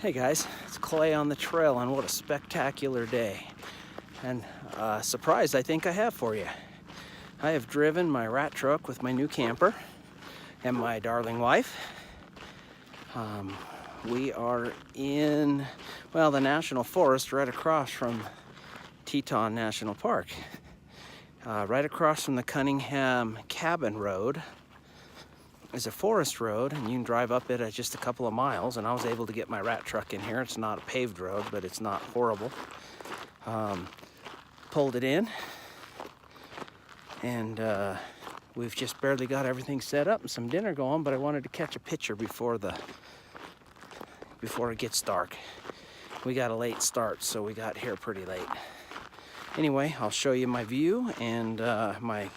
Hey guys, it's Clay on the trail, and what a spectacular day. And a surprise I think I have for you. I have driven my rat truck with my new camper and my darling wife. We are in, well, the national forest right across from Teton National Park. Right across from the Cunningham Cabin Road is a forest road, and you can drive up it at just a couple of miles, and I was able to get my rat truck in here. It's not a paved road, but it's not horrible. Pulled it in, and we've just barely got everything set up and some dinner going, but I wanted to catch a picture before it gets dark. We got a late start, so we got here pretty late. Anyway, I'll show you my view and my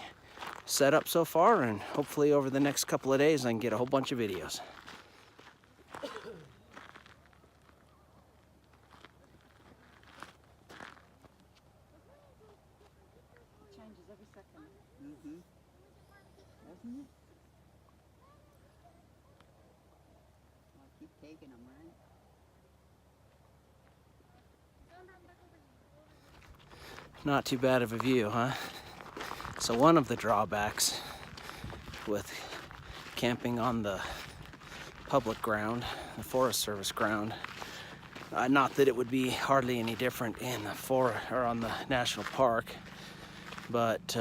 setup so far, and hopefully over the next couple of days I can get a whole bunch of videos. Changes every second. Doesn't it? I'll keep taking them, right? Not too bad of a view, huh? So one of the drawbacks with camping on the public ground, the Forest Service ground, not that it would be hardly any different in the forest or on the national park, but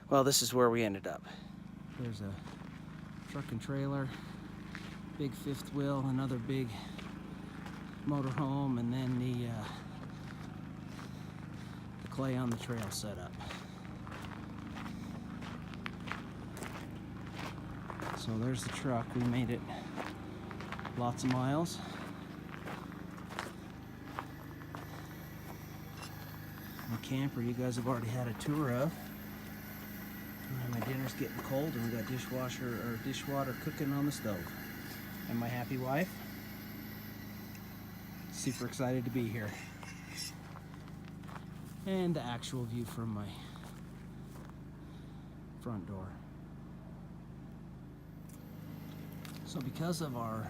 well, this is where we ended up. There's a truck and trailer, big fifth wheel, another big motorhome, and then the Clay on the trail setup. So there's the truck. We made it lots of miles. My camper you guys have already had a tour of. My dinner's getting cold, and we got dishwater cooking on the stove. And my happy wife, super excited to be here. And the actual view from my front door. So because of our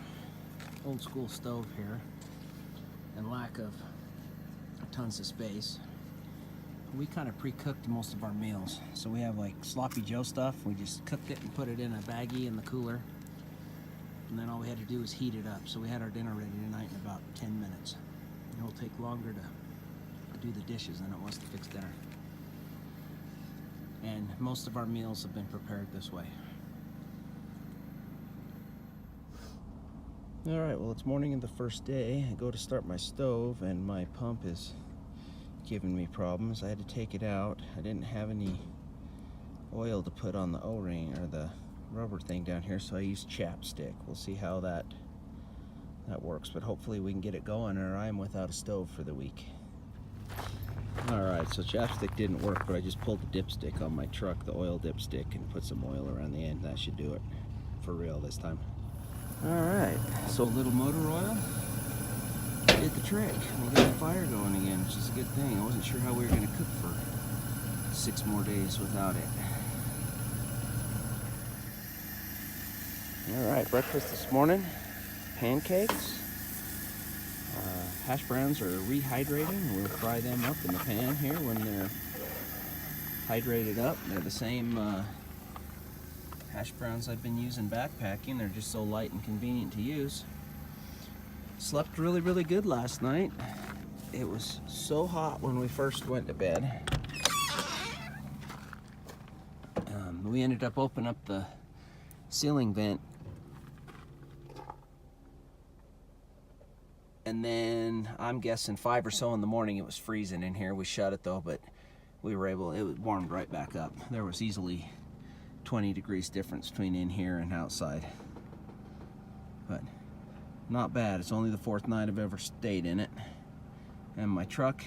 old school stove here and lack of tons of space, we kind of pre-cooked most of our meals. So we have like sloppy Joe stuff. We just cooked it and put it in a baggie in the cooler. And then all we had to do was heat it up. So we had our dinner ready tonight in about 10 minutes. It'll take longer to do the dishes than it was to fix dinner. And most of our meals have been prepared this way. All right, well, it's morning of the first day. I go to start my stove and my pump is giving me problems. I had to take it out. I didn't have any oil to put on the O-ring or the rubber thing down here, so I used chapstick. We'll see how that works, but hopefully we can get it going, or I'm without a stove for the week. All right, so chapstick didn't work, but I just pulled the dipstick on my truck, the oil dipstick, and put some oil around the end. That should do it for real this time. All right, so a little motor oil did the trick. We'll get the fire going again, which is a good thing. I wasn't sure how we were going to cook for 6 more days without it. All right, breakfast this morning, pancakes. Hash browns are rehydrating. We'll fry them up in the pan here when they're hydrated up. They're the same hash browns I've been using backpacking. They're just so light and convenient to use. Slept really, really good last night. It was so hot when we first went to bed. We ended up opening up the ceiling vent, and then I'm guessing 5 or so in the morning it was freezing in here. We shut it though, but we were able, it warmed right back up. There was easily 20 degrees difference between in here and outside. But not bad. It's only the 4th night I've ever stayed in it. And my truck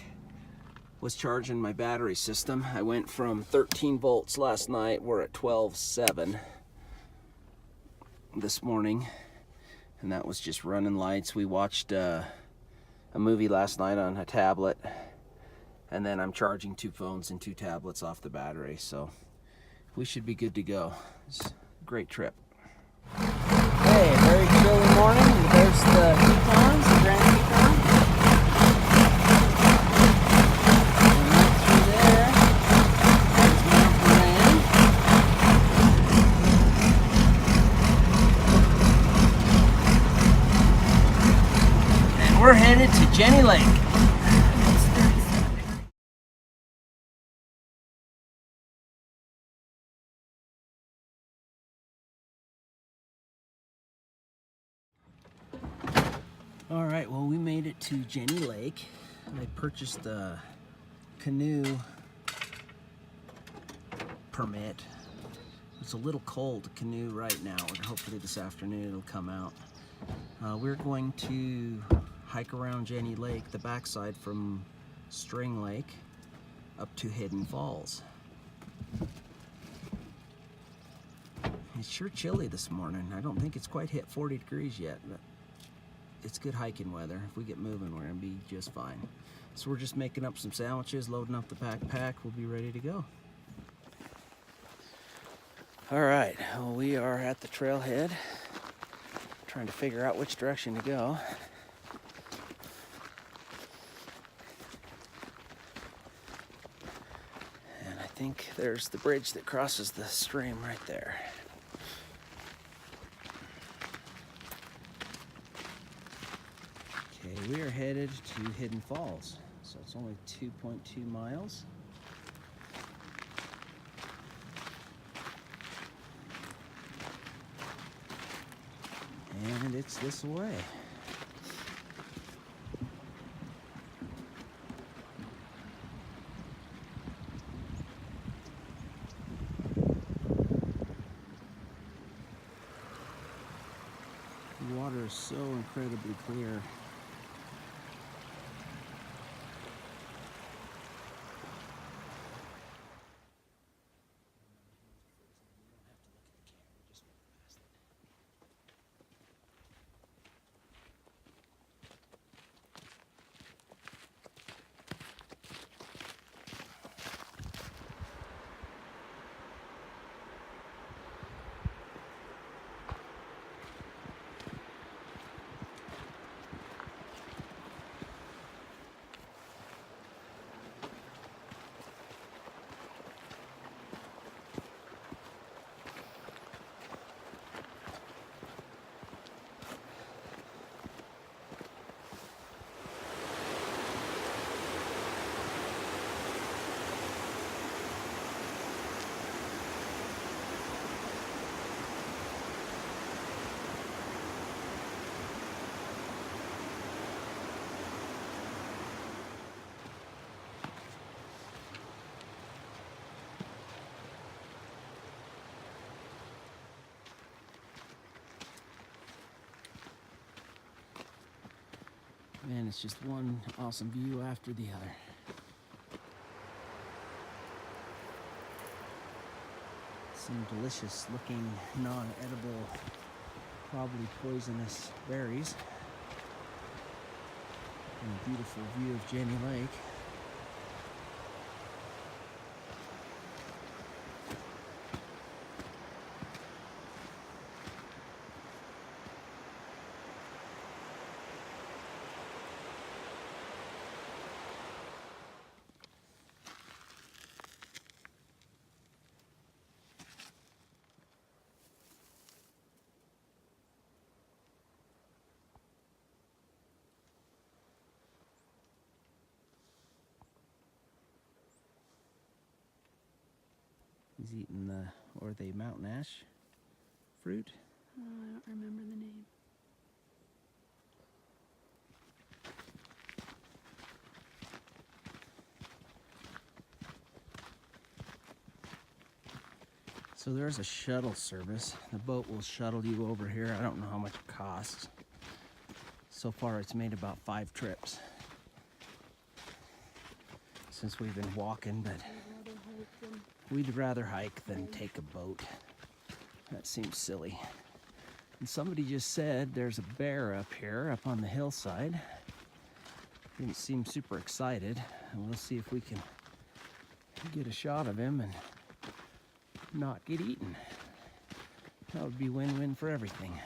was charging my battery system. I went from 13 volts last night. We're at 12.7 this morning. And that was just running lights. We watched a movie last night on a tablet, and then I'm charging 2 phones and 2 tablets off the battery, so we should be good to go. It's a great trip. Hey, very chilly morning. The bears There's the Tetons, the Grand Teton. And right through there is Mount Moran. And we're headed to Jenny Lake. All right, well, we made it to Jenny Lake. I purchased a canoe permit. It's a little cold to canoe right now, and hopefully this afternoon it'll come out. We're going to hike around Jenny Lake, the backside from String Lake up to Hidden Falls. It's sure chilly this morning. I don't think it's quite hit 40 degrees yet, but it's good hiking weather. If we get moving, we're gonna be just fine. So we're just making up some sandwiches, loading up the backpack. We'll be ready to go. All right, well, we are at the trailhead, trying to figure out which direction to go. And I think there's the bridge that crosses the stream right there. Okay, we are headed to Hidden Falls, so it's only 2.2 miles. And it's this way. The water is so incredibly clear. Man, it's just one awesome view after the other. Some delicious looking, non-edible, probably poisonous berries. And a beautiful view of Jenny Lake. He's eating the, or the mountain ash fruit. Oh, I don't remember the name. So there's a shuttle service. The boat will shuttle you over here. I don't know how much it costs. So far it's made about 5 trips since we've been walking, but we'd rather hike than take a boat. That seems silly. And somebody just said there's a bear up here, up on the hillside. Didn't seem super excited. And we'll see if we can get a shot of him and not get eaten. That would be win-win for everything.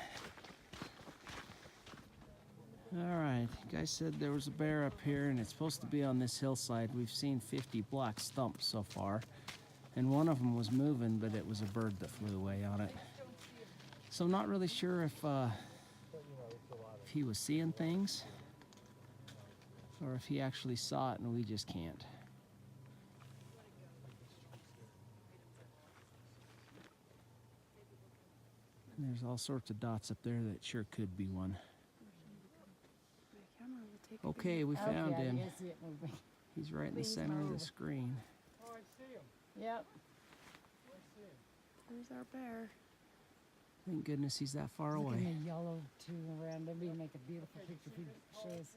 All right, guys said there was a bear up here and it's supposed to be on this hillside. We've seen 50 black stumps so far, and one of them was moving, but it was a bird that flew away on it. So I'm not really sure if he was seeing things or if he actually saw it and we just can't. And there's all sorts of dots up there that sure could be one. My camera will take a Okay, we found Okay, him. I see it moving. He's right in the Please center of the move. screen. Oh, I see him. Yep. I see him. There's our bear. Thank goodness he's that far Look at away. the yellow too around. Maybe make a beautiful picture if he shows.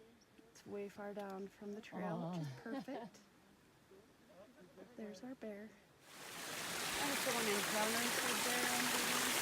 It's way far down from the trail, which is perfect. There's our bear. And if someone encounters a bear on the way,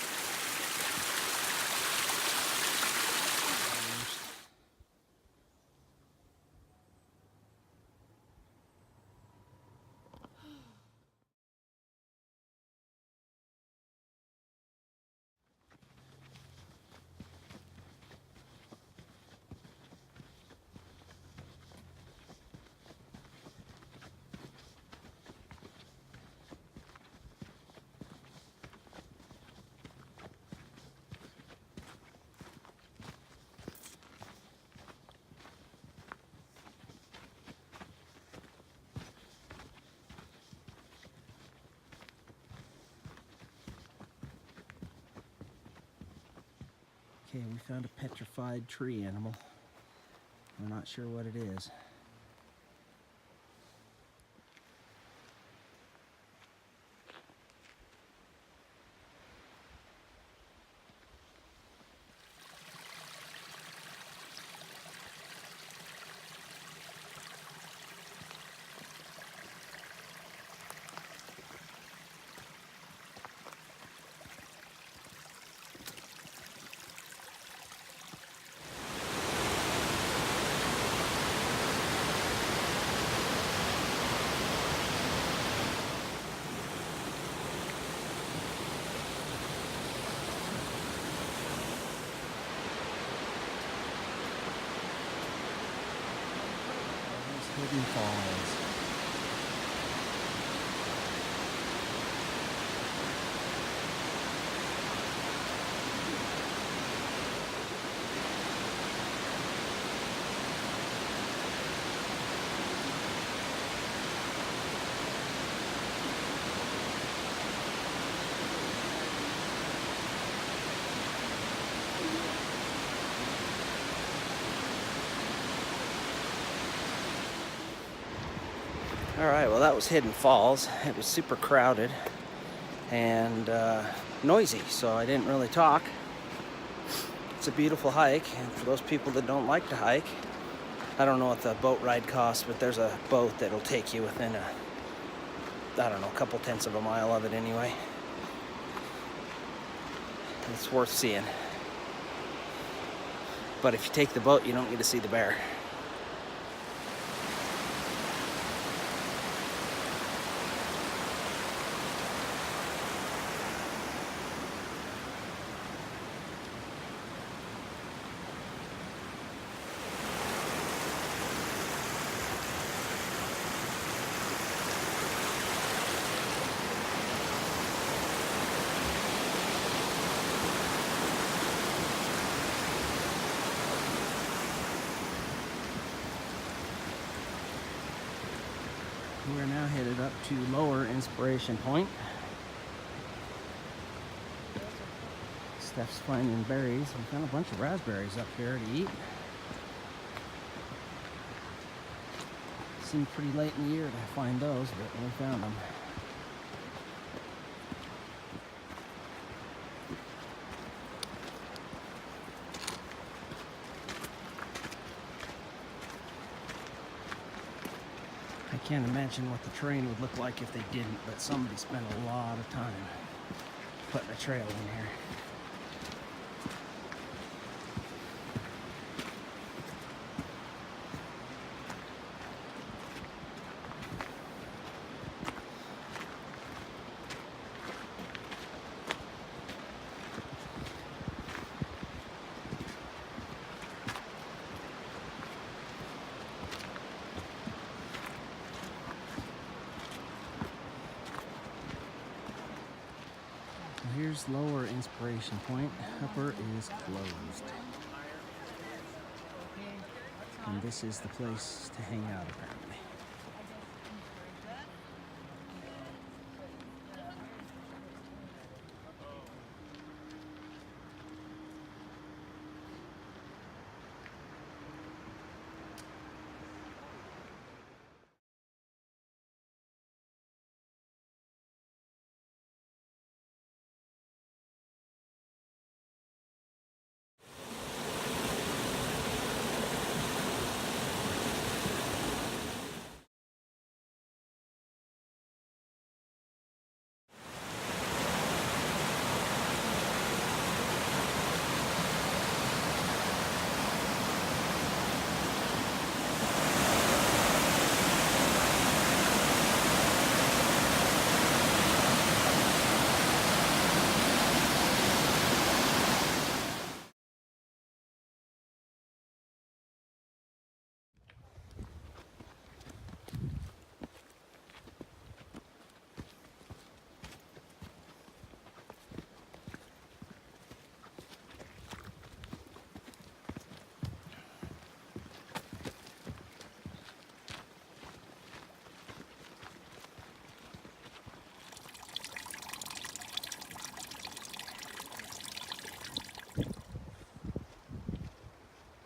Okay, we found a petrified tree animal. We're not sure what it is. Hidden Falls. All right, well that was Hidden Falls. It was super crowded and noisy, so I didn't really talk. It's a beautiful hike, and for those people that don't like to hike, I don't know what the boat ride costs, but there's a boat that'll take you within I don't know, a couple tenths of a mile of it anyway. It's worth seeing. But if you take the boat, you don't get to see the bear. We're now headed up to Lower Inspiration Point. Steph's finding berries. We found a bunch of raspberries up here to eat. Seemed pretty late in the year to find those, but we found them. I can't imagine what the terrain would look like if they didn't, but somebody spent a lot of time putting a trail in here. Here's lower Inspiration Point. Upper is closed. And this is the place to hang out apparently.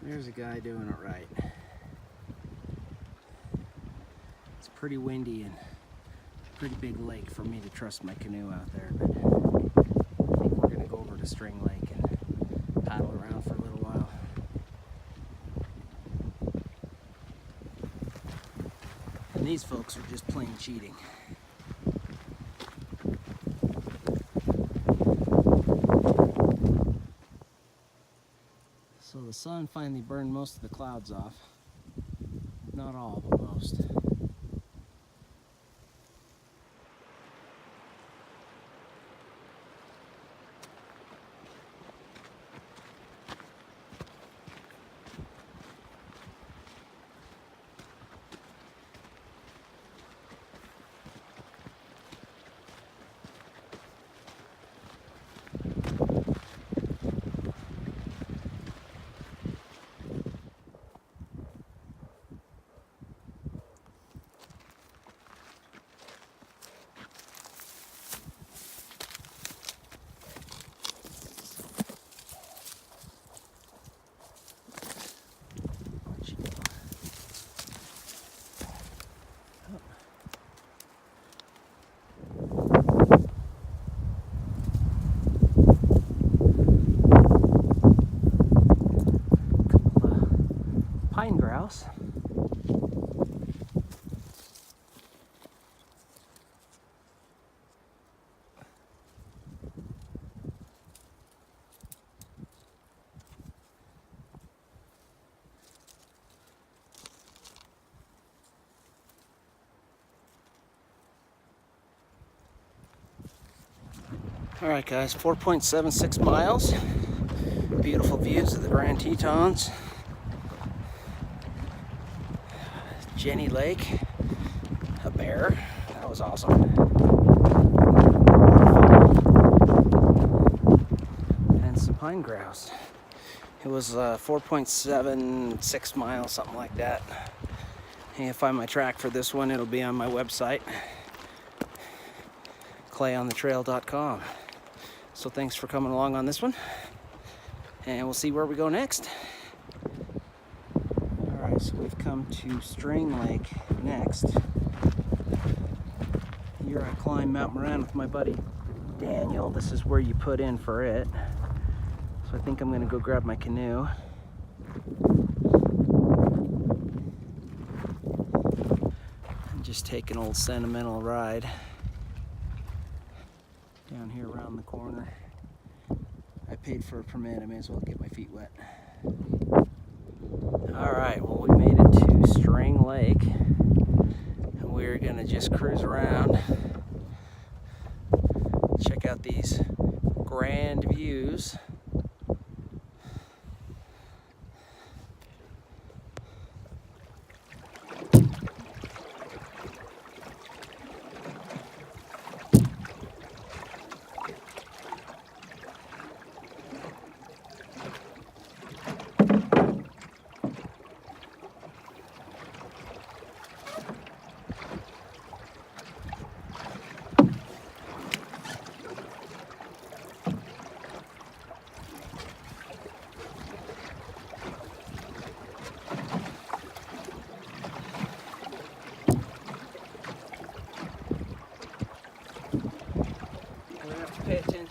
There's a guy doing it right. It's pretty windy and pretty big lake for me to trust my canoe out there, but I think we're gonna go over to String Lake and paddle around for a little while. And these folks are just plain cheating. So the sun finally burned most of the clouds off. Not all, but most. Pine grouse. All right, guys, 4.76 miles. Beautiful views of the Grand Tetons. Jenny Lake, a bear. That was awesome. And some pine grouse. It was 4.76 miles, something like that. And if I find my track for this one, it'll be on my website, clayonthetrail.com. So thanks for coming along on this one, and we'll see where we go next. Alright, so we've come to String Lake next. Here I climb Mount Moran with my buddy Daniel. This is where you put in for it. So I think I'm going to go grab my canoe. And just take an old sentimental ride down here around the corner. I paid for a permit, I may as well get my feet wet. Alright, well, we made it to String Lake, and we're gonna just cruise around, check out these grand views.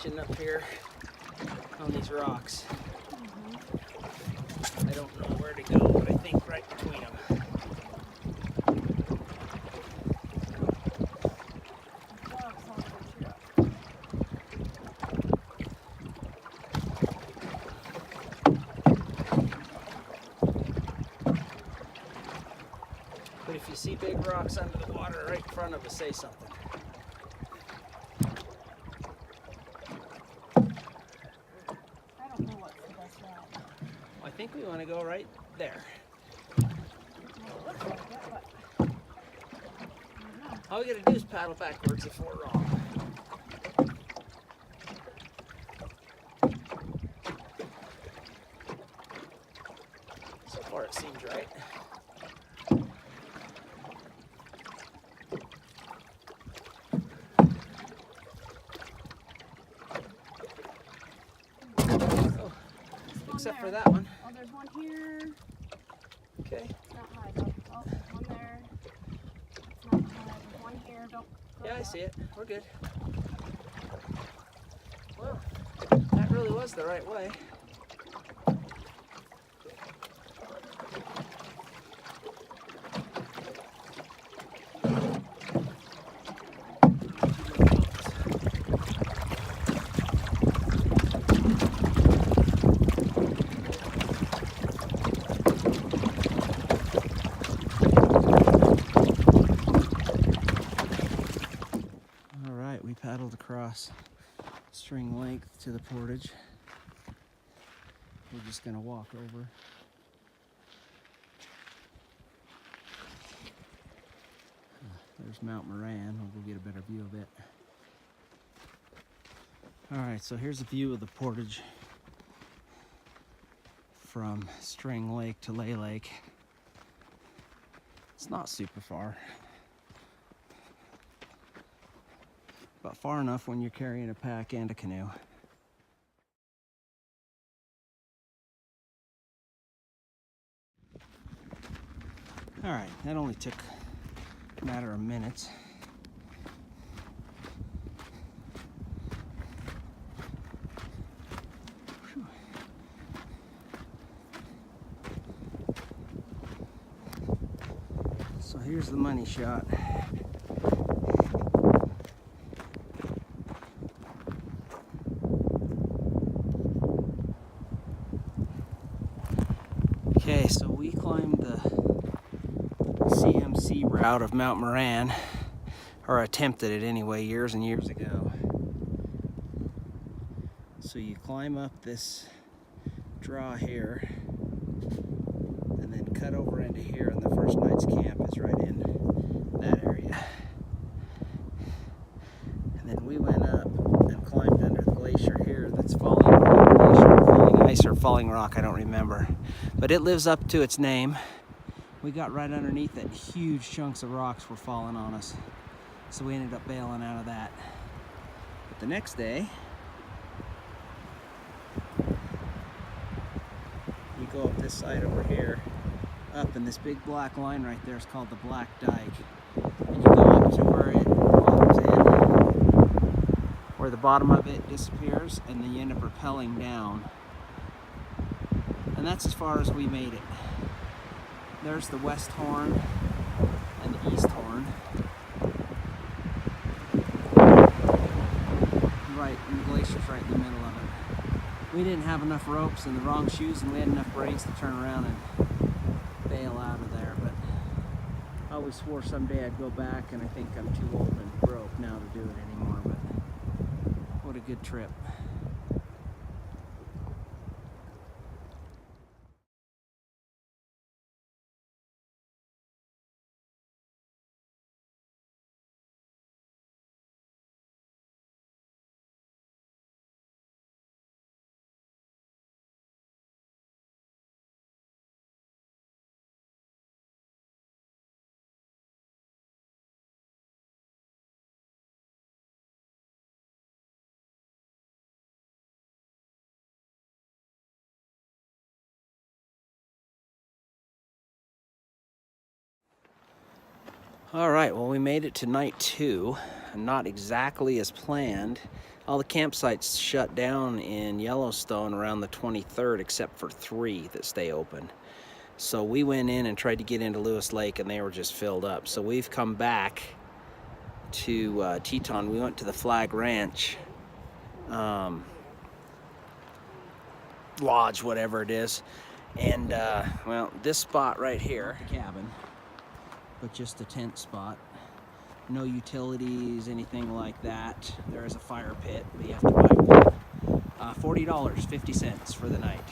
tension up here on these rocks. I don't know where to go, but I think right between them. But if you see big rocks under the water right in front of us, say something. I don't know what's the best route. I think we want to go right there. Well, it looks like it, but I don't know. All we gotta do is paddle backwards if we're wrong. So far it seems right. Oh, except for that one. Oh, there's one here. Okay. It's not high though. Oh, one there. It's not high. There's one here. Don't go Yeah, I up. see it. We're good. Well, that really was the right way. All right, we paddled across String Lake to the Portage. We're just gonna walk over. There's Mount Moran. We'll go get a better view of it. All right, so here's a view of the Portage from String Lake to Leigh Lake. It's not super far, but far enough when you're carrying a pack and a canoe. All right, that only took a matter of minutes. Whew. So here's the money shot. Okay, so we climbed the CMC route of Mount Moran, or attempted it anyway, years and years ago. So you climb up this draw here, and then cut over into here, and the first night's camp is right in that area. And then we went up and climbed under the glacier here that's falling ice or falling rock, I don't remember. But it lives up to its name. We got right underneath it, huge chunks of rocks were falling on us. So we ended up bailing out of that. But the next day, we go up this side over here, up, and this big black line right there is called the Black Dike. And you go up to where it bottoms in, where the bottom of it disappears, and then you end up rappelling down. And that's as far as we made it. There's the west horn and the east horn. Right, and the glacier's right in the middle of it. We didn't have enough ropes and the wrong shoes, and we had enough brains to turn around and bail out of there. But I always swore someday I'd go back, and I think I'm too old and broke now to do it anymore. But what a good trip. All right, well, we made it to night 2 not exactly as planned. All the campsites shut down in Yellowstone around the 23rd, except for 3 that stay open. So we went in and tried to get into Lewis Lake, and they were just filled up. So we've come back to Teton. We went to the Flagg Ranch Lodge, whatever it is. And, well, this spot right here, cabin, but just a tent spot. No utilities, anything like that. There is a fire pit, but you have to buy wood. $40.50 for the night.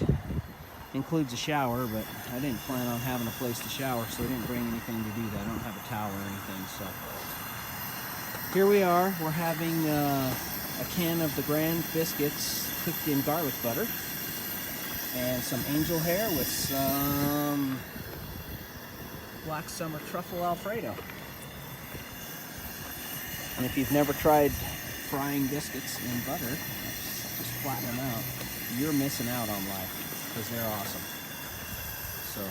Includes a shower, but I didn't plan on having a place to shower, so I didn't bring anything to do that. I don't have a towel or anything, so. Here we are. We're having a can of the Grand biscuits cooked in garlic butter. And some angel hair with some black summer truffle Alfredo. And if you've never tried frying biscuits in butter, just flatten them out, you're missing out on life, because they're awesome. So,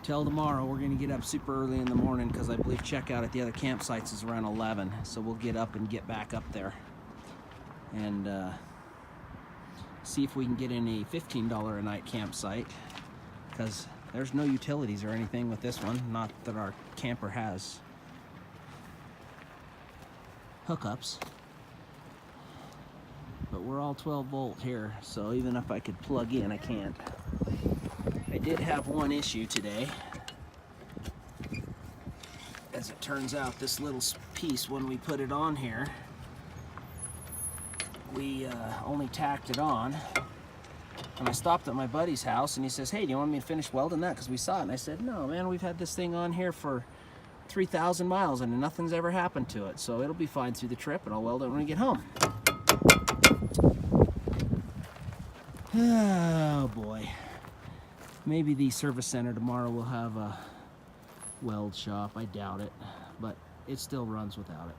till tomorrow, we're gonna get up super early in the morning, because I believe checkout at the other campsites is around 11. So we'll get up and get back up there. And see if we can get in a $15 a night campsite, because there's no utilities or anything with this one. Not that our camper has hookups, but we're all 12 volt here, so even if I could plug in, I can't. I did have one issue today. As it turns out, this little piece, when we put it on here, we only tacked it on, and I stopped at my buddy's house, and he says, "Hey, do you want me to finish welding that? Because we saw it." And I said, "No, man, we've had this thing on here for 3,000 miles, and nothing's ever happened to it, so it'll be fine through the trip, and I'll weld it when we get home." Oh boy. Maybe the service center tomorrow will have a weld shop. I doubt it, but it still runs without it.